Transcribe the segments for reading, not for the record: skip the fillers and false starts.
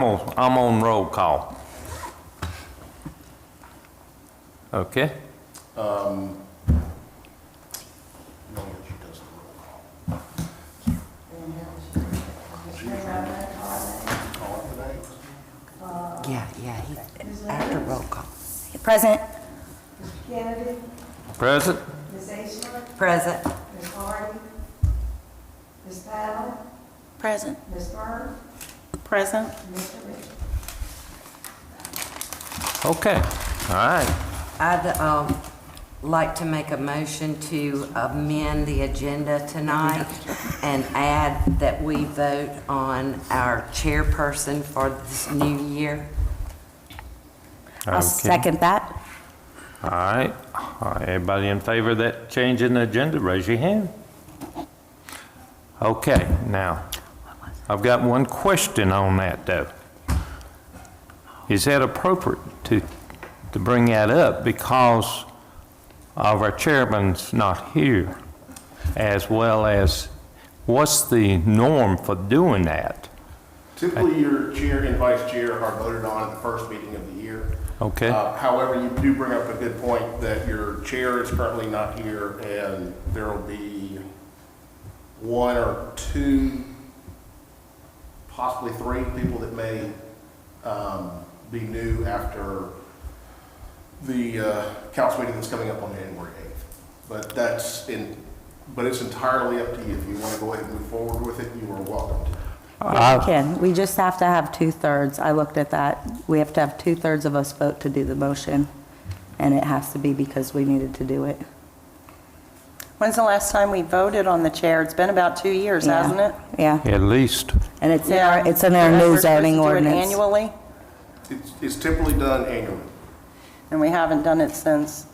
I'm on roll call. Okay? Yeah, he's after roll call. Present. Mr. Kennedy, Present? Ms. Eastman, Present. Ms. Hardy, Ms. Paddle, Present. Ms. Byrd, Present. Mr. Richards. Okay, all right. I'd like to make a motion to amend the agenda tonight and add that we vote on our chairperson for this new year. I'll Okay. second that. All right. Everybody in favor of that change in the agenda, raise your hand. Okay, now, I've got one question on that, though. Is that appropriate to bring that up because of our chairman's not here, as well as what's the norm for doing that? Typically, your chair and vice chair are voted on at the first meeting of the year. Okay, However, you do bring up a good point that your chair is currently not here, and there will be one or two, possibly three people that may be new after the council meeting that's coming up on January 8th. But it's entirely up to you. If you want to go ahead and move forward with it, you are welcome to. Yeah, we can. We just have to have 2/3. I looked at that. We have to have 2/3 of us vote to do the motion, and it has to be because we needed to do it. When's the last time we voted on the chair? It's been about 2 years, Yeah. hasn't it? Yeah, at least. and it's in Yeah. our, it's in our And new we're supposed to zoning do it ordinance. annually, It's typically done annually. and we haven't done it since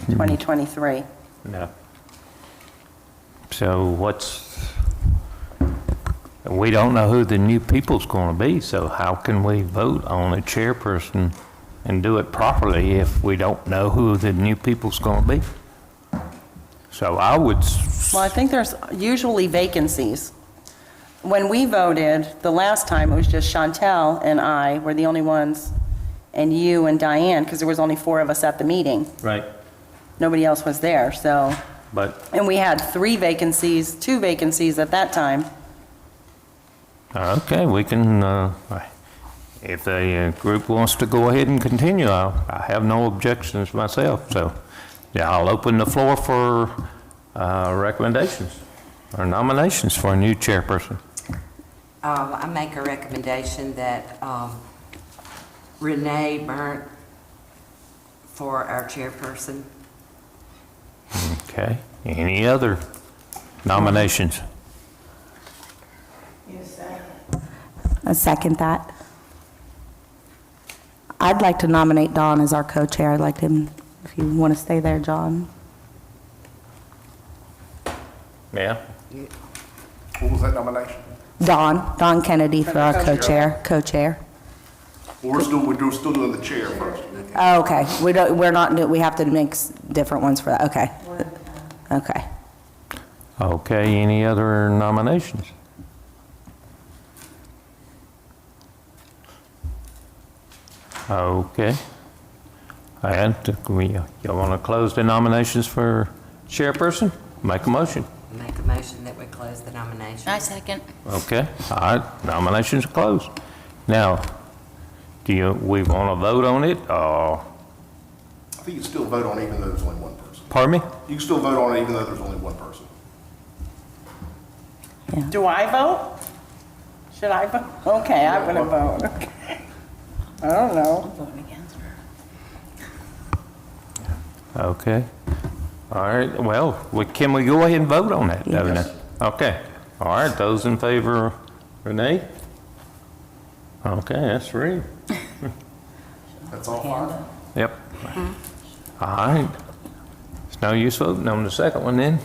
2023. No. So we don't know who the new people's going to be, so how can we vote on a chairperson and do it properly if we don't know who the new people's going to be? So I would, Well, I think there's usually vacancies. When we voted, the last time, it was just Chantel and I were the only ones, and you and Diane, because there was only 4 of us at the meeting. right, Nobody else was there, so, but, and we had 2 vacancies at that time. okay, we can, if the group wants to go ahead and continue, I have no objections myself, so, yeah, I'll open the floor for recommendations or nominations for a new chairperson. I make a recommendation that Renee Burnt for our chairperson. Okay, any other nominations? Yes, sir. I second that. I'd like to nominate Don as our co-chair. I'd like him, if you want to stay there, John. Yeah, What was that nomination? Don Kennedy for our co-chair. Well, we're still doing the chair first. Oh, okay. We have to make different ones for that. Okay. Okay. okay, any other nominations? Okay. And you want to close the nominations for chairperson? Make a motion. Make a motion that we close the nomination. I second. Okay, all right, nominations are closed. Now, we want to vote on it, or, I think you can still vote on it even though there's only one person. pardon me? You can still vote on it even though there's only one person. Do I vote? Should I vote? Okay, I'm gonna vote, okay. I don't know. Okay, all right, well, can we go ahead and vote on that? Yes. Okay, all right, those in favor, Renee? Okay, that's 3. That's all 5. Yep. All right. It's no use voting on the second one then?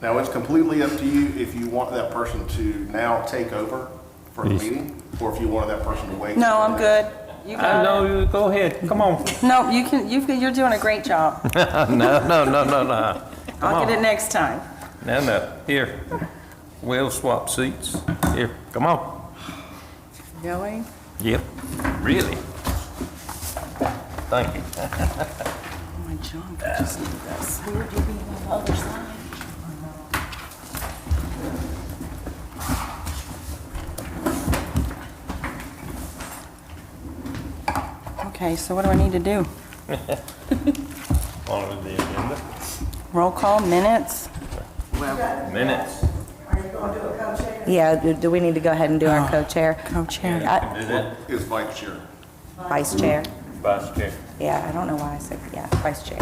Now, it's completely up to you if you want that person to now take over for the Yes. meeting, or if you wanted that person to wait. No, I'm good. You got it. No, go ahead, come on. No, you're doing a great job. No. I'll get it next time. No, here, we'll swap seats. Here, come on. Really? Yep, really. Thank you. Oh, my junk, I just need this. Where would you be on the other side? Okay, so what do I need to do? On the agenda. Roll call, minutes? Well, Minutes. Are you going to do a co-chair? Yeah, do we need to go ahead and do our co-chair? Co-chair. Can do that. Is vice chair. Vice chair? Vice Chair. Yeah, I don't know why I said, yeah, vice chair.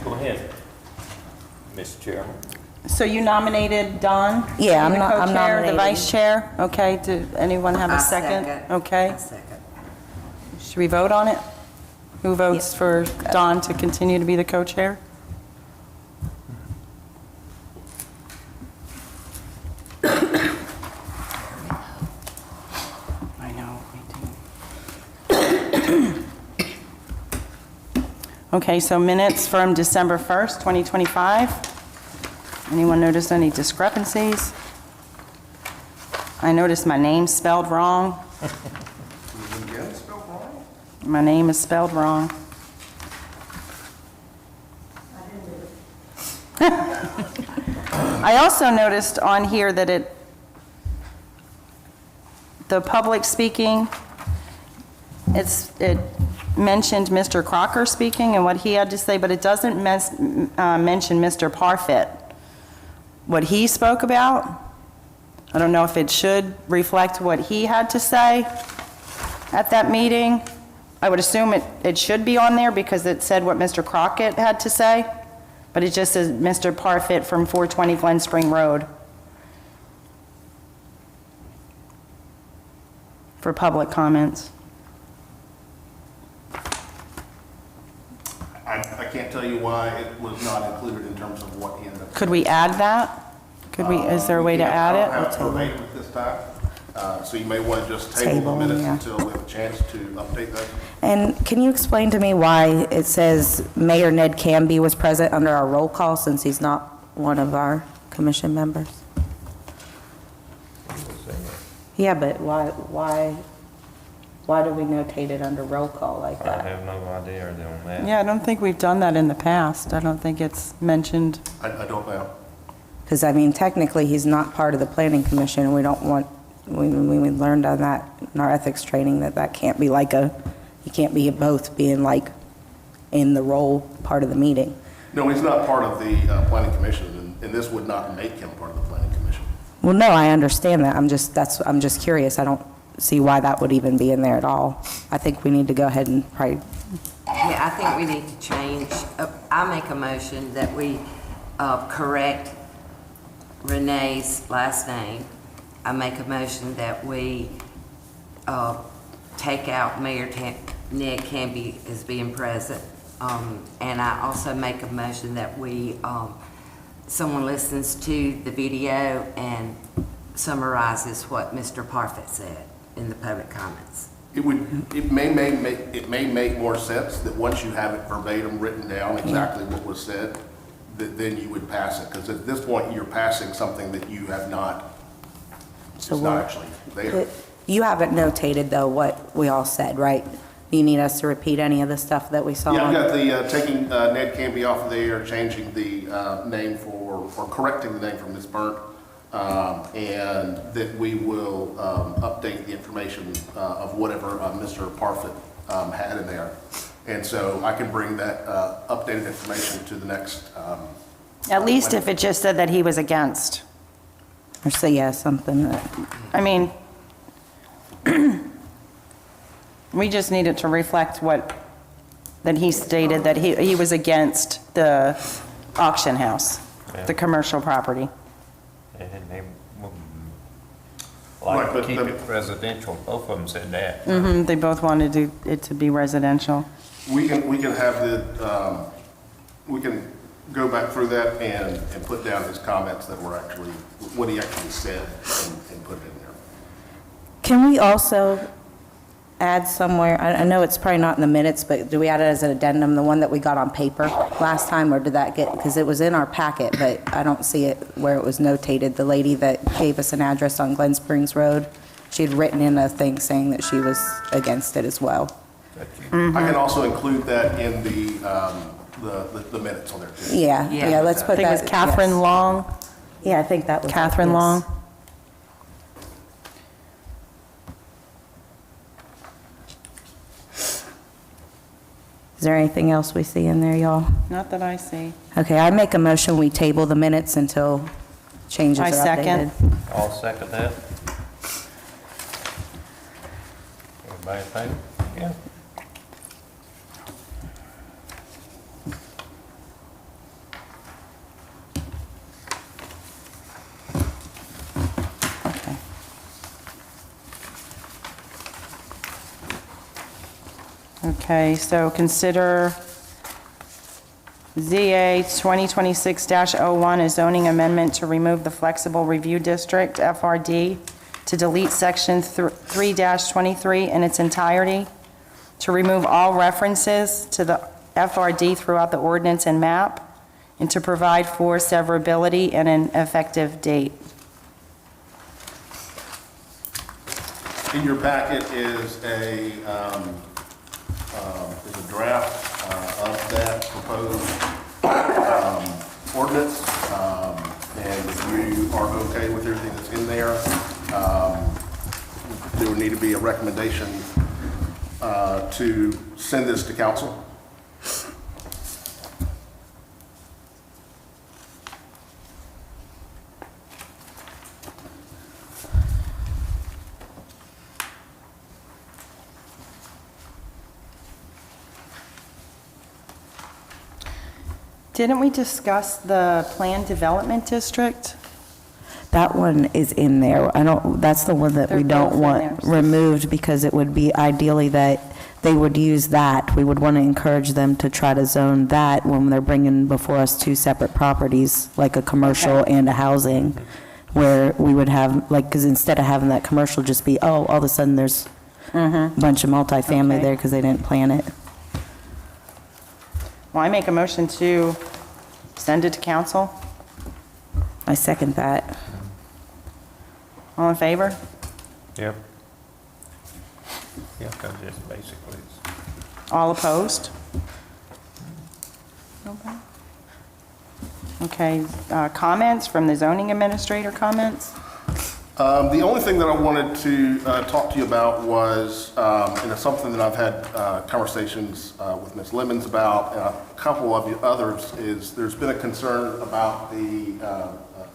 Go ahead, Mr. Chairman. So you nominated Don? Yeah, to be the I'm co-chair, nominating. The vice chair? Okay, do anyone have I a second? Okay, I second. should we vote on it? Who votes for Don to continue to be the co-chair? I know, me too. Okay, so minutes from December 1st, 2025. Anyone notice any discrepancies? I noticed my name spelled wrong. Again, spelled wrong? My name is spelled wrong. I also noticed on here that the public speaking, it mentioned Mr. Crocker speaking and what he had to say, but it doesn't mention Mr. Parfit, what he spoke about. I don't know if it should reflect what he had to say at that meeting. I would assume it should be on there because it said what Mr. Crockett had to say, but it just says Mr. Parfit from 420 Glen Spring Road for public comments. I can't tell you why it was not included in terms of what he ended up. Could we add that? Could we, is there a way to add I don't have it? it verbatim at this time, so you may want to just table the Table, minutes yeah. until we have a chance to update that. And can you explain to me why it says Mayor Ned Camby was present under our roll call since he's not one of our commission members? Yeah, but why do we notate it under roll call like I that? have no idea on that. Yeah, I don't think we've done that in the past. I don't think it's mentioned. I don't know. Because, I mean, technically, he's not part of the planning commission, and we don't want, we learned on that in our ethics training, that can't be like you can't be both being like in the role part of the meeting. No, he's not part of the planning commission, and this would not make him part of the planning commission. Well, no, I understand that, I'm just curious, I don't see why that would even be in there at all. I think we need to go ahead and probably, Yeah, I think we need to change, I make a motion that we correct Renee's last name. I make a motion that we take out Mayor Ned Camby as being present. And I also make a motion that someone listens to the video and summarizes what Mr. Parfit said in the public comments. It may make more sense that once you have it verbatim written down exactly what was said, that then you would pass it, because at this point, you're passing something that you have not, it's So not what- actually there. you haven't notated, though, what we all said, right? Do you need us to repeat any of the stuff that we saw? Yeah, I've got the, taking Ned Camby off of there, changing the name or correcting the name from Ms. Burnt, and that we will update the information of whatever Mr. Parfit had in there. And so I can bring that updated information to the next. At least if it just said that he was against. Or say, yeah, something that, I mean, we just needed to reflect that he stated that he was against the auction house, the commercial property. And they would Right, like to but keep the- it residential. Both of them said that. They both wanted it to be residential. We can have we can go back through that and put down his comments that were actually, what he actually said and put it in there. can we also, add somewhere, I know it's probably not in the minutes, but do we add it as an addendum, the one that we got on paper last time, or did that get, because it was in our packet, but I don't see it where it was notated. The lady that gave us an address on Glen Springs Road, she'd written in a thing saying that she was against it as well. I can also include that in the minutes on there too. Yeah, let's I put that. think it was Catherine yes. Long. Yeah, I think that was. Catherine yes. Long. Is there anything else we see in there, y'all? Not that I see. Okay, I make a motion, we table the minutes until changes are I updated. second. I'll second that. Everybody think? Yeah. Okay. Okay, so consider ZA 2026-01, a zoning amendment to remove the flexible review district, FRD, to delete section 3-23 in its entirety, to remove all references to the FRD throughout the ordinance and map, and to provide for severability and an effective date. In your packet is a draft of that proposed ordinance. And if you are okay with everything that's in there, there would need to be a recommendation to send this to council. Didn't we discuss the planned development district? That one is in there. That's the one that we They're don't both in want there. removed because it would be ideally that they would use that. We would want to encourage them to try to zone that when they're bringing before us two separate properties, like a commercial Okay. and a housing, where we would have, like, because instead of having that commercial just be, oh, all of a sudden there's a bunch of multifamily Okay. there because they didn't plan it. Well, I make a motion to send it to council. I second that. All in favor? Yep. Yeah, because it's basically, it's All opposed? Okay, comments from the zoning administrator, comments? The only thing that I wanted to talk to you about was, and it's something that I've had conversations with Ms. Lemons about, and a couple of you others, is there's been a concern about the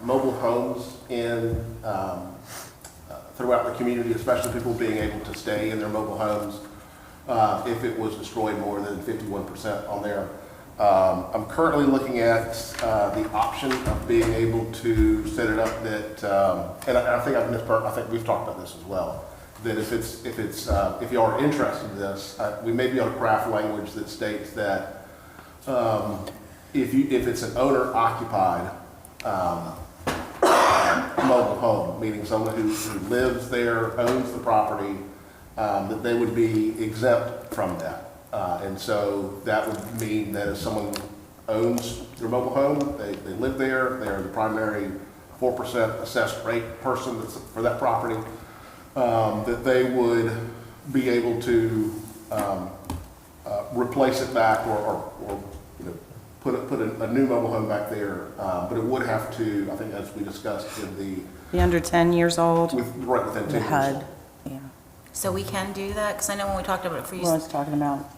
mobile homes in throughout the community, especially people being able to stay in their mobile homes if it was destroyed more than 51% on there. I'm currently looking at the option of being able to set it up that, and I think I think we've talked about this as well, that if you are interested in this, we may be able to craft language that states that if it's an owner occupied mobile home, meaning someone who lives there, owns the property, that they would be exempt from that. And so that would mean that if someone owns their mobile home, they live there, they're the primary 4% assessed rate person that's for that property, that they would be able to replace it back or you know, put a new mobile home back there. But it would have to, I think as we discussed in Be under 10 years old? right within 10 The years. HUD, yeah. So we can do that? Because I know when we talked about it for you, Well, I was talking about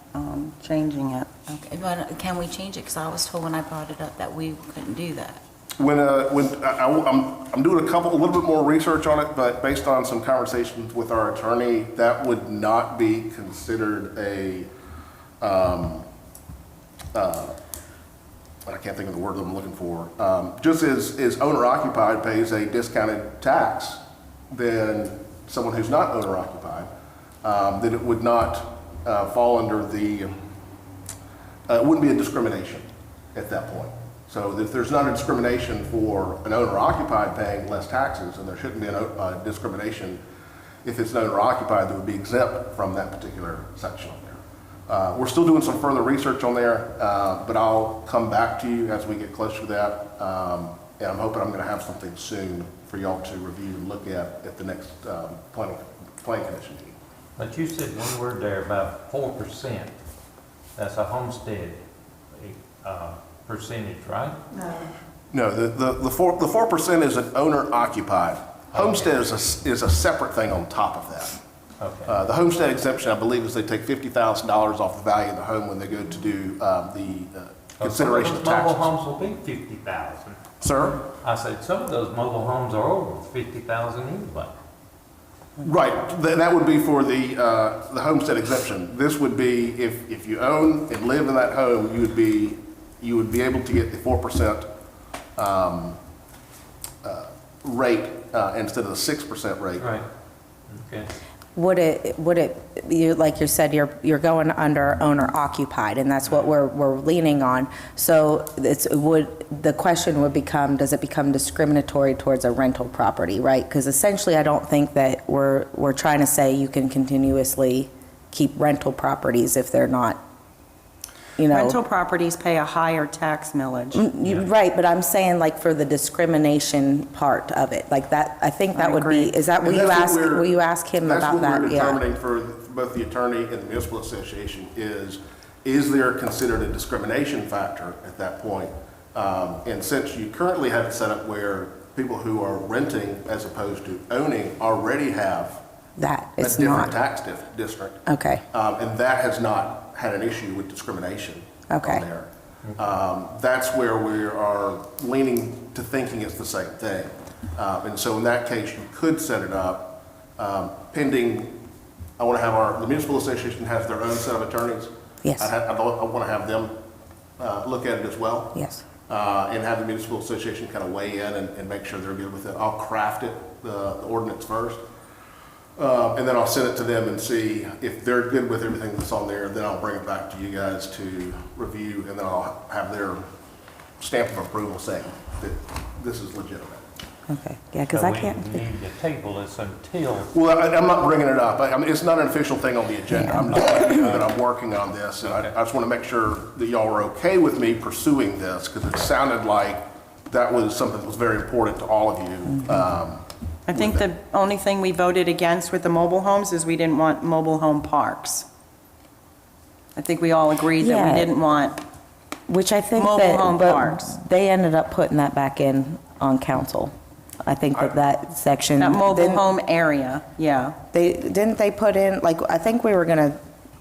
changing it. okay, but can we change it? Because I was told when I brought it up that we couldn't do that. I'm doing a little bit more research on it, but based on some conversations with our attorney, that would not be considered I can't think of the word that I'm looking for. Just as owner occupied pays a discounted tax than someone who's not owner occupied, then it would not fall under it wouldn't be a discrimination at that point. So if there's not a discrimination for an owner occupied paying less taxes, and there shouldn't be a discrimination if it's owner occupied, that would be exempt from that particular section on there. We're still doing some further research on there, but I'll come back to you as we get closer to that. And I'm hoping I'm going to have something soon for y'all to review and look at the next planning commission meeting. But you said one word there about 4%. That's a homestead percentage, right? No, the 4% is an owner occupied. Homestead is a separate thing on top of that. Okay. The homestead exemption, I believe, is they take $50,000 off the value of the home when they go to do the consideration of Some of those mobile taxes. homes will be 50,000. Sir? I said, some of those mobile homes are over 50,000 anyway. Right, that would be for the homestead exemption. This would be, if you own and live in that home, you would be able to get the 4% rate instead of the 6% rate. Right. Okay. Would it, like you said, you're going under owner occupied, and that's what we're leaning on. So the question would become, does it become discriminatory towards a rental property, right? Because essentially, I don't think that we're trying to say you can continuously keep rental properties if they're not, Rental properties pay a higher tax millage. Right, but I'm saying like for the discrimination part of it, like that, I think that I would agree. be, is that, And that's what will you ask him about that? That's what we're Yeah. determining for both the attorney and the municipal association is there considered a discrimination factor at that point? And since you currently have it set up where people who are renting as opposed to owning already have That a it's different not, tax district, okay, and that has not had an issue with discrimination Okay. on there. That's where we are leaning to thinking it's the same thing. And so in that case, you could set it up pending, I want to have the municipal association has their own set of attorneys. Yes. I want to have them look at it as well. yes, And have the municipal association kind of weigh in and make sure they're good with it. I'll craft it, the ordinance first. And then I'll send it to them and see if they're good with everything that's on there. Then I'll bring it back to you guys to review, and then I'll have their stamp of approval saying that this is legitimate. okay, yeah, because I can't, So we need to table this until, Well, I'm not bringing it up. I mean, it's not an official thing on the agenda. I'm just letting you know that I'm working on this, and I just want to make sure that y'all are okay with me pursuing this, because it sounded like that was something that was very important to all of you. I think the only thing we voted against with the mobile homes is we didn't want mobile home parks. I think we all agreed that Yeah. we didn't want, which I think Mobile home that, parks. but they ended up putting that back in on council. I think that section. that mobile didn't- home area, yeah. Didn't they put in, like, I think we were gonna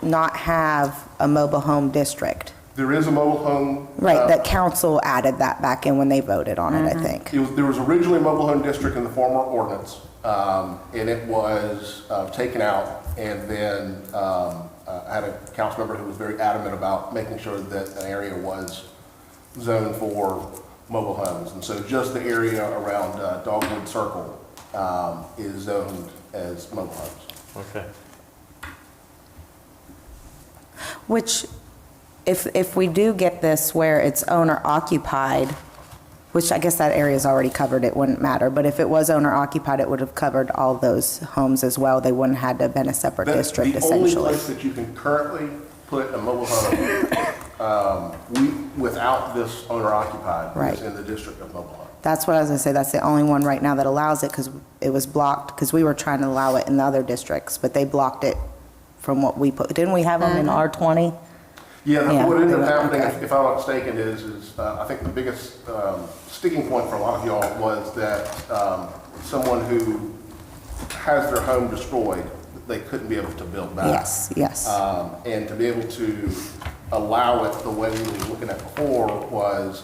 not have a mobile home district. There is a mobile home. Right, that council added that back in when they voted on it, I think. There was originally a mobile home district in the former ordinance, and it was taken out, and then I had a council member who was very adamant about making sure that an area was zoned for mobile homes. And so just the area around Dogwood Circle is zoned as mobile homes. okay. Which, if we do get this where it's owner occupied, which I guess that area's already covered, it wouldn't matter, but if it was owner occupied, it would have covered all those homes as well. They wouldn't have had to have been a separate That's district the only essentially. place that you can currently put a mobile home without this owner occupied Right. is in the district of mobile home. That's what I was gonna say, that's the only one right now that allows it, because it was blocked, because we were trying to allow it in the other districts, but they blocked it from what we put, didn't we have them in R20? Yeah, Yeah, what ended up they were- happening, okay. if I'm not mistaken, is I think the biggest sticking point for a lot of y'all was that someone who has their home destroyed, they couldn't be able to build back. Yes, yes. And to be able to allow it the way we were looking at before was,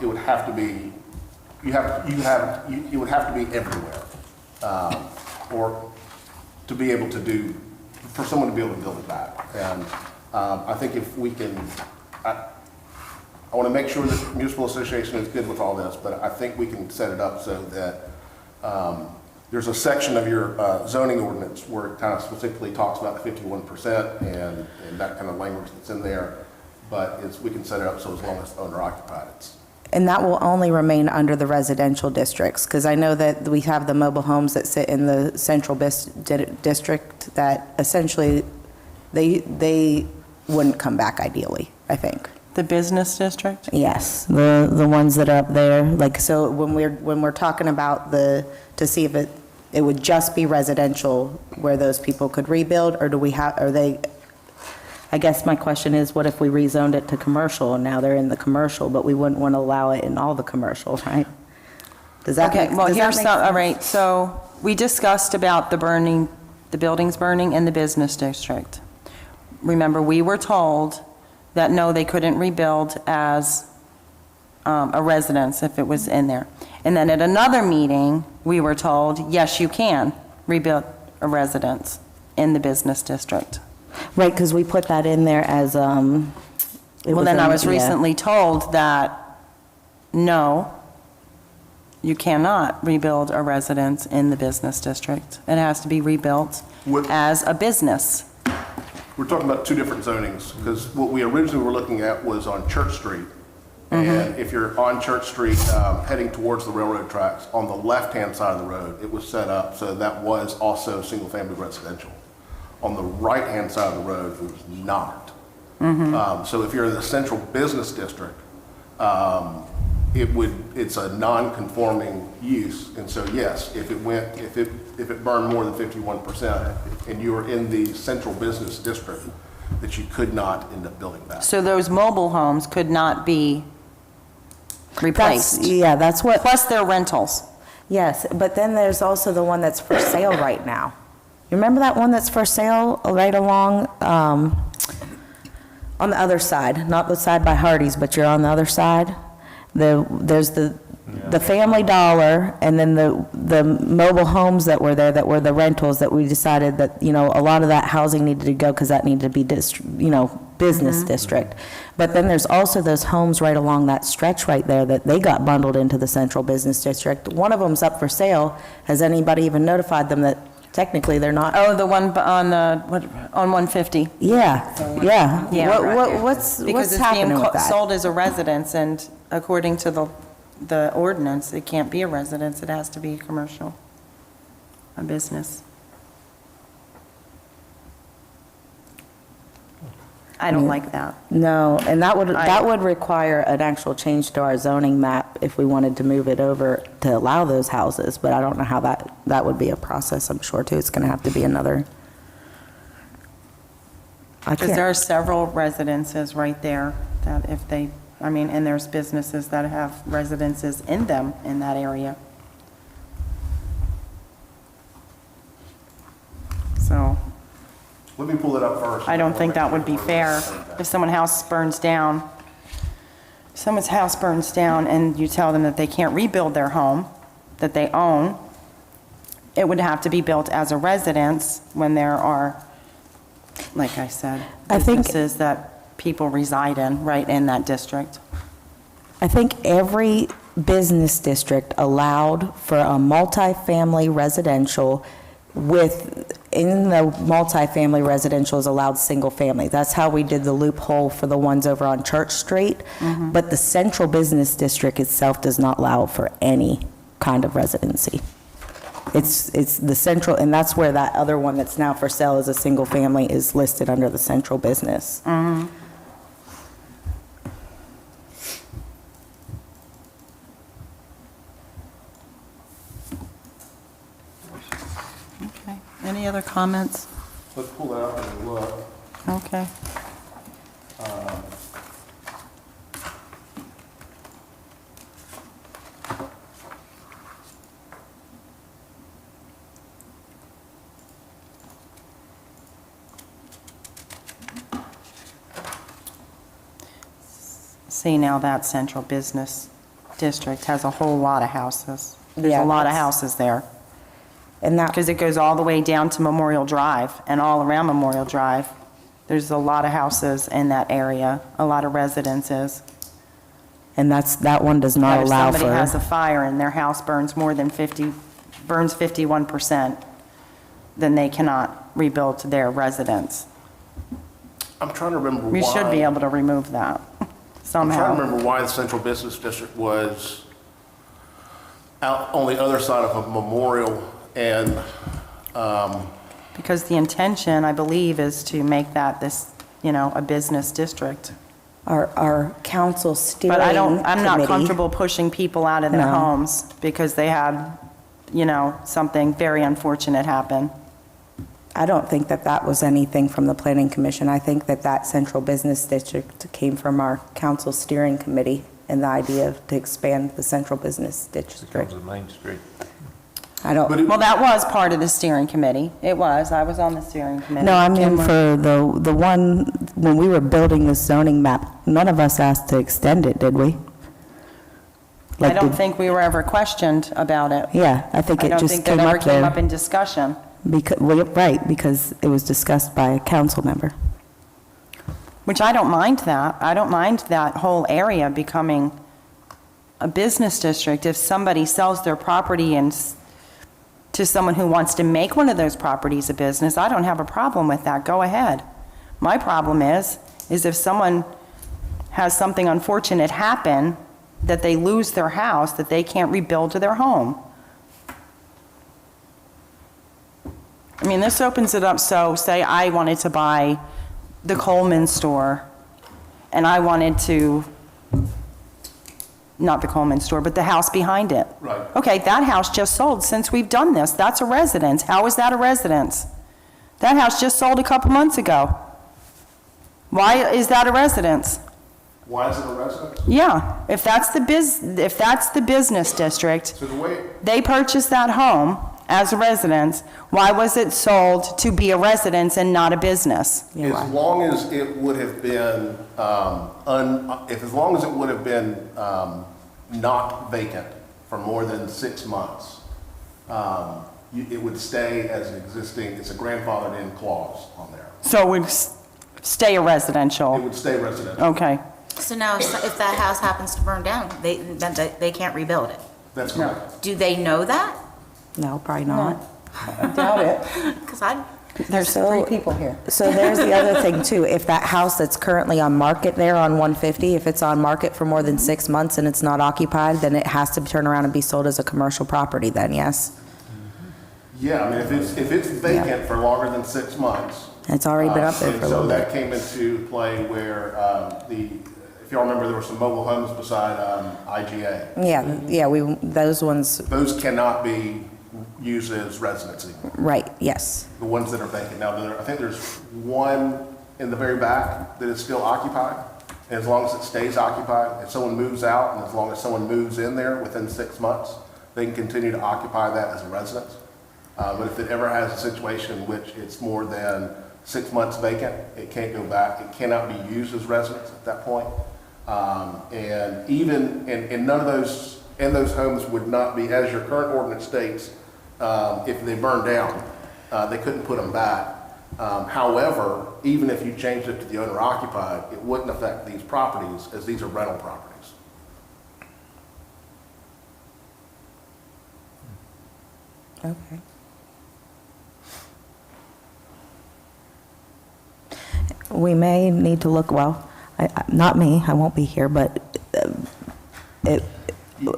it would have to be, you would have to be everywhere. Or to be able to do, for someone to be able to build it back. And I think if we can, I want to make sure that the municipal association is good with all this, but I think we can set it up so that there's a section of your zoning ordinance where it kind of specifically talks about the 51% and that kind of language that's in there. But we can set it up so as long as owner occupied, And that will only remain under the residential districts, because I know that we have the mobile homes that sit in the central district that essentially, they wouldn't come back ideally, I think. The business district? Yes, the ones that are up there, like, so when we're talking about to see if it would just be residential where those people could rebuild, or do we have, are they, I guess my question is, what if we rezoned it to commercial, and now they're in the commercial, but we wouldn't want to allow it in all the commercial, right? Does that Okay, make, well, does that here's make some, all sense? right, so we discussed about the burning, the buildings burning in the business district. Remember, we were told that no, they couldn't rebuild as a residence if it was in there. And then at another meeting, we were told, yes, you can rebuild a residence in the business district. Right, because we put that in there as, Well, then I was recently told that, no, you cannot rebuild a residence in the business district. It has to be rebuilt What- as a business. We're talking about two different zonings, because what we originally were looking at was on Church Street. And if you're on Church Street, heading towards the railroad tracks, on the left-hand side of the road, it was set up so that was also single-family residential. On the right-hand side of the road, it was not. So if you're in the central business district, it's a non-conforming use. And so, yes, if it burned more than 51%, and you were in the central business district, that you could not end up building back. So those mobile homes could not be replaced. Yeah, that's what, Plus they're rentals. yes, but then there's also the one that's for sale right now. You remember that one that's for sale right along, on the other side, not the side by Hardee's, but you're on the other side? There's the Family Dollar, and then the mobile homes that were there, that were the rentals, that we decided that, a lot of that housing needed to go because that needed to be, business district. But then there's also those homes right along that stretch right there that they got bundled into the central business district. One of them's up for sale. Has anybody even notified them that technically they're not? Oh, the one on on 150. Yeah, yeah. Yeah. What's Because it's happening being with that? sold as a residence, and according to the ordinance, it can't be a residence, it has to be commercial, a business. I don't like that. No, and that I- would require an actual change to our zoning map if we wanted to move it over to allow those houses, but I don't know how that would be a process, I'm sure too. It's going to have to be another. I Because there can't, are several residences right there that if they, and there's businesses that have residences in them in that area. So Let me pull it up first. I don't think that would be fair. If someone's house burns down and you tell them that they can't rebuild their home that they own, it would have to be built as a residence when there are, like I said, I think- businesses that people reside in, right in that district. I think every business district allowed for a multifamily residential in the multifamily residential is allowed single family. That's how we did the loophole for the ones over on Church Street. But the central business district itself does not allow for any kind of residency. It's the central, and that's where that other one that's now for sale as a single family is listed under the central business. Okay. Any other comments? Let's pull that out and look. Okay. See, now that central business district has a whole lot of houses. There's Yeah, a lot of that's- houses there. And that, Because it goes all the way down to Memorial Drive and all around Memorial Drive. There's a lot of houses in that area, a lot of residences. that one does not But if allow somebody has a for, fire and their house burns more than 51%, then they cannot rebuild their residence. I'm trying to remember why. We should be able to remove that. I'm somehow. trying to remember why the central business district was out on the other side of a Memorial and, Because the intention, I believe, is to make that this, a business district. Our council steering But committee. I'm not comfortable pushing people out of their No. homes because they had, something very unfortunate happen. I don't think that that was anything from the planning commission. I think that that central business district came from our council steering committee and the idea to expand the central business district. Because of Main Street. I don't. but it, Well, that was part of the steering committee. It was. I was on the steering committee. No, I mean Kim was- for the one, when we were building the zoning map, none of us asked to extend it, did we? I Like, don't did- think we were ever questioned about it. Yeah, I think I it don't just think that came ever up came up there. in discussion. Right, because it was discussed by a council member. Which I don't mind that. I don't mind that whole area becoming a business district. If somebody sells their property to someone who wants to make one of those properties a business, I don't have a problem with that. Go ahead. My problem is if someone has something unfortunate happen, that they lose their house, that they can't rebuild to their home. I mean, this opens it up, so say I wanted to buy the Coleman store, and I wanted to, not the Coleman store, but the house behind it. Right. Okay, that house just sold since we've done this. That's a residence. How is that a residence? That house just sold a couple months ago. Why is that a residence? why is it a residence? Yeah, if that's the business district, So the way, they purchased that home as a residence, why was it sold to be a residence and not a business? as long as it would have been, as long as it would have been not vacant for more than 6 months, it would stay as an existing, it's a grandfathered in clause on there. So it would stay a It residential? would stay residential. Okay. So now, if that house happens to burn down, they can't rebuild it. That's correct. Do they know that? No, probably not. I doubt it. Because I, There's So- 3 people here. So there's the other thing too, if that house that's currently on market there on 150, if it's on market for more than 6 months and it's not occupied, then it has to turn around and be sold as a commercial property then, yes? Yeah, I mean, if it's vacant for longer than 6 months. It's already been up there and for a little So bit. that came into play where if y'all remember, there were some mobile homes beside IGA. Yeah, those ones, Those cannot be used as residence anymore, right, yes. the ones that are vacant. Now, I think there's one in the very back that is still occupied. And as long as it stays occupied, if someone moves out and as long as someone moves in there within 6 months, they can continue to occupy that as a residence. But if it ever has a situation in which it's more than 6 months vacant, it can't go back. It cannot be used as residence at that point. And even, and none of those, and those homes would not be, as your current ordinance states, if they burn down, they couldn't put them back. However, even if you changed it to the owner occupied, it wouldn't affect these properties as these are rental properties. Okay. We may need to look, well, not me, I won't be here, but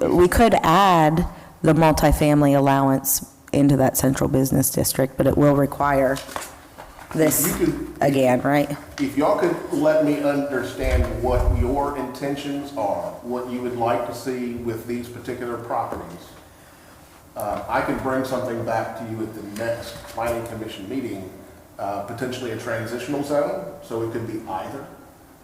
we could add the multifamily allowance into that central business district, but it will require this You could- again, right? If y'all could let me understand what your intentions are, what you would like to see with these particular properties, I could bring something back to you at the next planning commission meeting, potentially a transitional zone, so it could be either.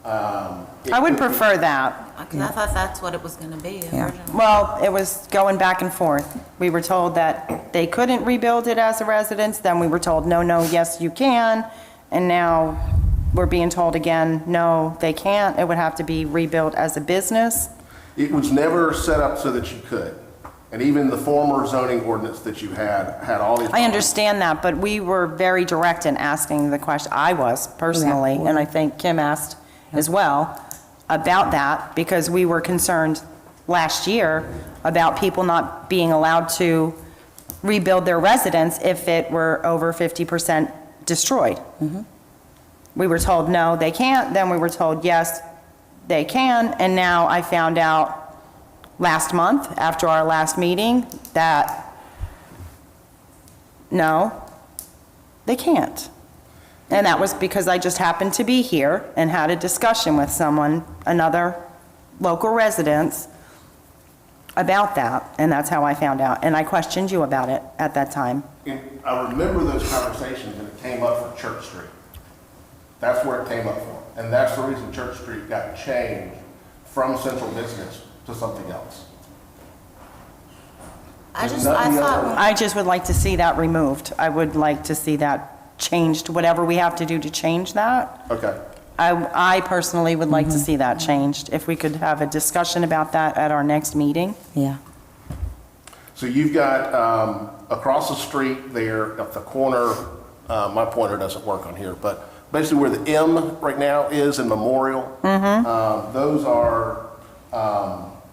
I would prefer that. because I thought that's what it was going to be Yeah. originally. Well, it was going back and forth. We were told that they couldn't rebuild it as a residence, then we were told, no, no, yes, you can, and now we're being told again, no, they can't, it would have to be rebuilt as a business. It was never set up so that you could. And even the former zoning ordinance that you had all these. I understand that, but we were very direct in asking the question, I was personally, and I think Kim asked as well, about that, because we were concerned last year about people not being allowed to rebuild their residence if it were over 50% destroyed. We were told, no, they can't, then we were told, yes, they can, and now I found out last month, after our last meeting, that no, they can't. And that was because I just happened to be here and had a discussion with someone, another local residents, about that, and that's how I found out. And I questioned you about it at that time. And I remember those conversations, and it came up for Church Street. That's where it came up for. And that's the reason Church Street got changed from central business to something else. I thought, I just would like to see that removed. I would like to see that changed, whatever we have to do to change that. Okay. I personally would like to see that changed. If we could have a discussion about that at our next meeting. Yeah. So you've got, across the street there at the corner, my pointer doesn't work on here, but basically where the M right now is in Memorial, those are,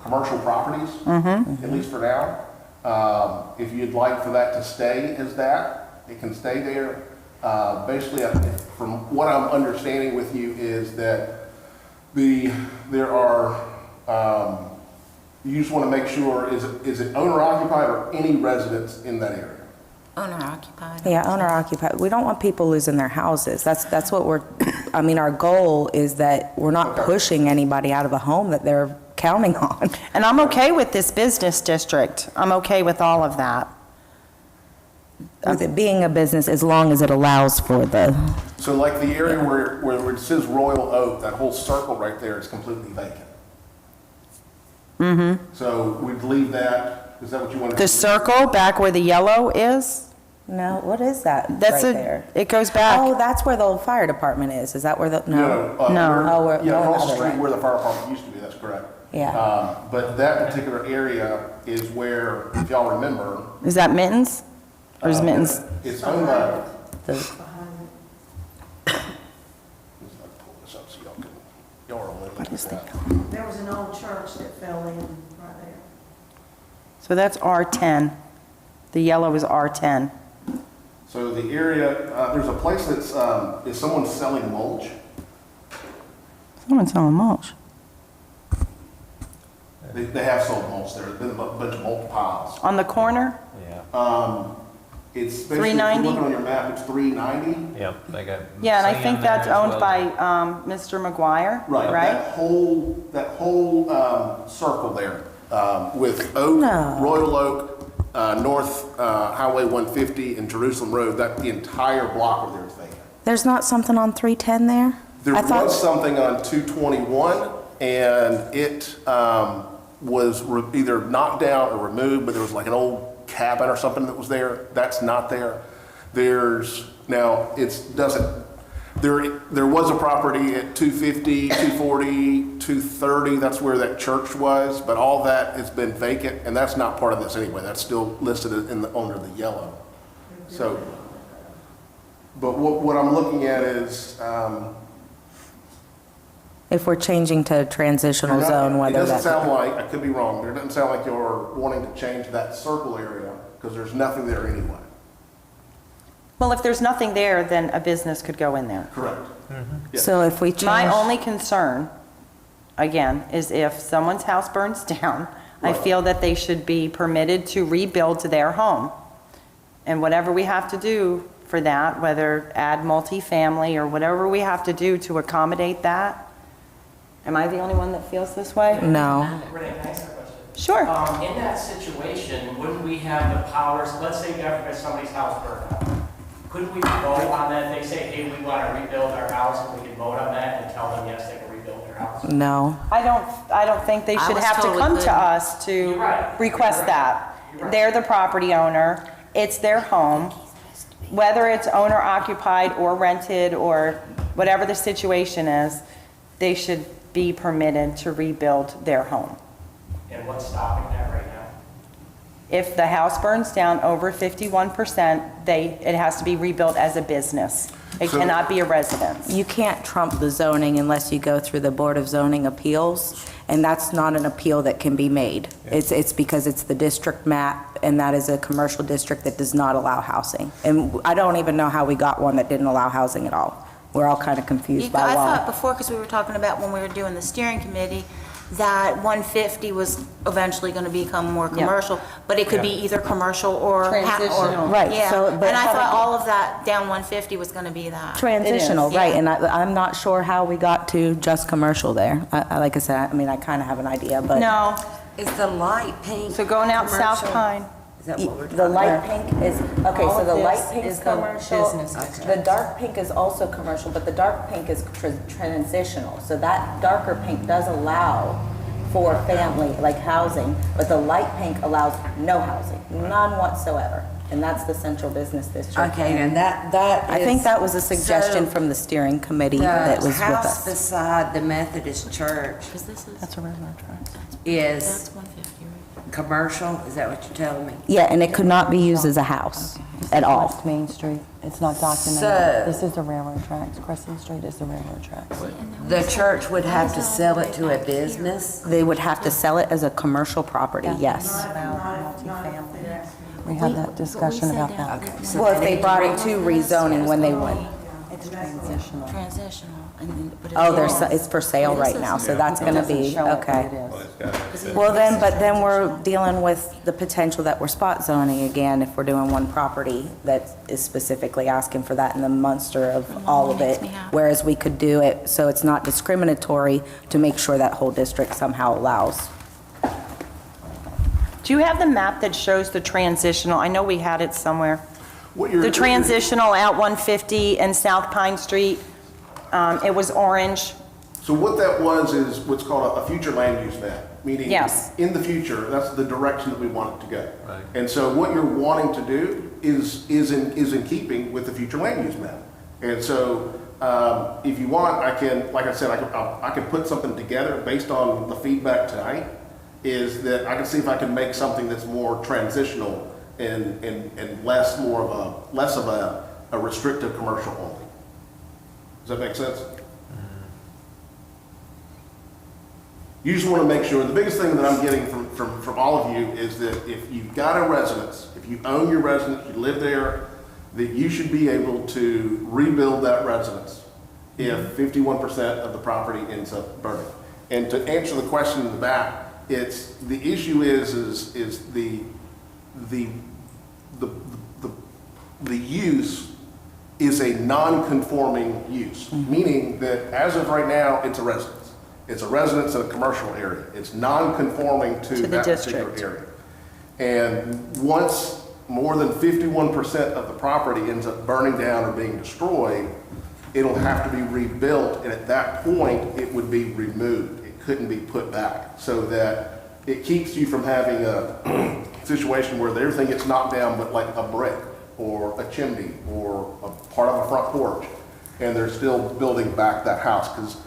commercial properties, at least for now. If you'd like for that to stay as that, it can stay there. Basically, from what I'm understanding with you is that there are, you just want to make sure, is it owner occupied or any residents in that area? owner occupied. Yeah, owner occupied. We don't want people losing their houses. That's what we're, I mean, our goal is that we're not pushing anybody out of a home that they're counting on. And I'm okay with this business district. I'm okay with all of that. With it being a business, as long as it allows for the, So like the area where it says Royal Oak, that whole circle right there is completely vacant. So we'd leave that, is that what you want to do? The circle back where the yellow is, no, what is that that's right there? it goes back. Oh, that's where the old fire department is. Is that where the, no? No. Oh, we're Yeah, going across the the other street way. where the fire department used to be, that's correct. Yeah. But that particular area is where, if y'all remember. Is that Mittens? Or is Mittens? It's owned by. The- Let's pull this up so y'all can, y'all are looking at that. There was an old church that fell in right there. So that's R10. The yellow is R10. So the area, there's a place that's, is someone selling mulch? Someone's selling mulch. They have sold mulch there, there's been a bunch of mulch piles. On the corner? It's basically, if you 390? look on your map, it's 390. Yep, they got. Yeah, and I sand think there that's as owned well. by Mr. McGuire, right? That whole circle there, with Oak, No. Royal Oak, North Highway 150 and Jerusalem Road, that the entire block over there is vacant. There's not something on 310 there? There I thought- was something on 221, and it was either knocked down or removed, but there was like an old cabin or something that was there. That's not there. There's, now, there was a property at 250, 240, 230, that's where that church was, but all that has been vacant, and that's not part of this anyway. That's still listed under the yellow. So, but what I'm looking at is, If we're changing to transitional zone, it whether doesn't that's, sound like, I could be wrong, but it doesn't sound like you're wanting to change that circle area, because there's nothing there anyway. Well, if there's nothing there, then a business could go in there. Correct. Yeah. so if we change. My only concern, again, is if someone's house burns down, I Right. feel that they should be permitted to rebuild their home. And whatever we have to do for that, whether add multifamily or whatever we have to do to accommodate that. Am I the only one that feels this way? No. Renee, can I ask a question? Sure. In that situation, wouldn't we have the powers, let's say God forbid somebody's house burned out. Couldn't we vote on that? If they say, hey, we want to rebuild our house, and we can vote on that and tell them, yes, they can rebuild their house? No. I don't think they I should was have to told we come to couldn't. us to You're right. request You're right. that. You're right. They're the property owner, it's their home. Whether it's owner occupied or rented or whatever the situation is, they should be permitted to rebuild their home. And what's stopping that right now? If the house burns down over 51%, it has to be rebuilt as a business. It So- cannot be a residence. You can't trump the zoning unless you go through the Board of Zoning Appeals, and that's not an appeal that can be made. It's because it's the district map, and that is a commercial district that does not allow housing. And I don't even know how we got one that didn't allow housing at all. we're all kind of confused by I thought why. before, because we were talking about when we were doing the steering committee, that 150 was eventually going to become more Yeah. commercial, but it could be either commercial or. Transitional. Right, Yeah, so, and but I how thought to- all of that down 150 was going to be that. Transitional, It is, right, yeah. and I'm not sure how we got to just commercial there. Like I said, I mean, I kind of have an idea, but. No, Is the light pink? so going out South commercial? Pine. Is that what we're talking The about? light pink is, okay, All so of the this light pink is is the commercial. business district. The dark pink is also commercial, but the dark pink is transitional. So that darker pink does allow for family, like housing, but the light pink allows no housing, none whatsoever. And that's the central business district. Okay, and that I think is- that was a suggestion so from the steering committee that was The with house us. beside the Methodist church Because this is, That's a railroad track. is that's 150, right? commercial, is that what you're telling me? Yeah, and it could not be used as a house at all. West Main Street, it's not documented. So- This is the railroad tracks, Crescent Street is the railroad tracks. The church would have to sell it to a business? They would have to sell it as a commercial property, yes. We had that discussion about that. So Well, if they need brought to it to rezoning when they went. It's transitional. Transitional. And then, but Oh, there's, all- it's for sale This right is- now, so that's gonna be, Show it, okay. but it is. Well, then, but then we're dealing with the potential that we're spot zoning again if we're doing one property that is specifically asking for that in the Munster of all of Makes it. me happy. Whereas we could do it so it's not discriminatory to make sure that whole district somehow allows. Do you have the map that shows the transitional? I know we had it somewhere. What you're- The transitional out 150 and South Pine Street, it was orange. So what that was is what's called a future land use map, meaning Yes. in the future, that's the direction that we want it to go. And so what you're wanting to do is in keeping with the future land use map. And so if you want, I can, like I said, I can put something together based on the feedback tonight, is that I can see if I can make something that's more transitional and less of a restrictive commercial only. Does that make sense? You just want to make sure, the biggest thing that I'm getting from all of you is that if you've got a residence, if you own your residence, you live there, that you should be able to rebuild that residence if 51% of the property ends up burning. And to answer the question in the back, it's, the issue is the use is a non-conforming use, meaning that as of right now, it's a residence. It's a residence in a commercial area. It's non-conforming to the that particular district. area. And once more than 51% of the property ends up burning down or being destroyed, it'll have to be rebuilt, and at that point, it would be removed. It couldn't be put back, so that it keeps you from having a situation where everything gets knocked down but like a brick or a chimney or a part of a front porch, and they're still building back that house, because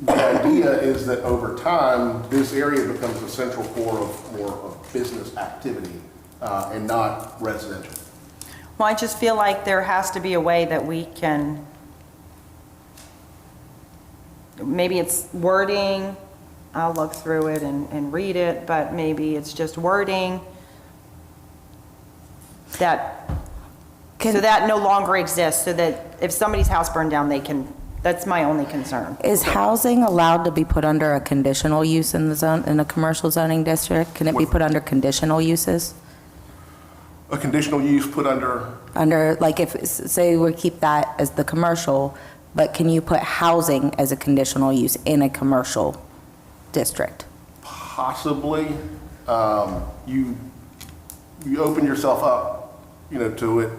the idea is that over time, this area becomes a central core of more of business activity and not residential. Well, I just feel like there has to be a way that we can, maybe it's wording, I'll look through it and read it, but maybe it's just wording that, so that no longer exists, so that if somebody's house burned down, they can, that's my only concern. Is housing allowed to be put under a conditional use in the zone, in a commercial zoning district? Can it be put under conditional uses? A conditional use put under, Under, like if, say we keep that as the commercial, but can you put housing as a conditional use in a commercial district? possibly, you open yourself up, to it,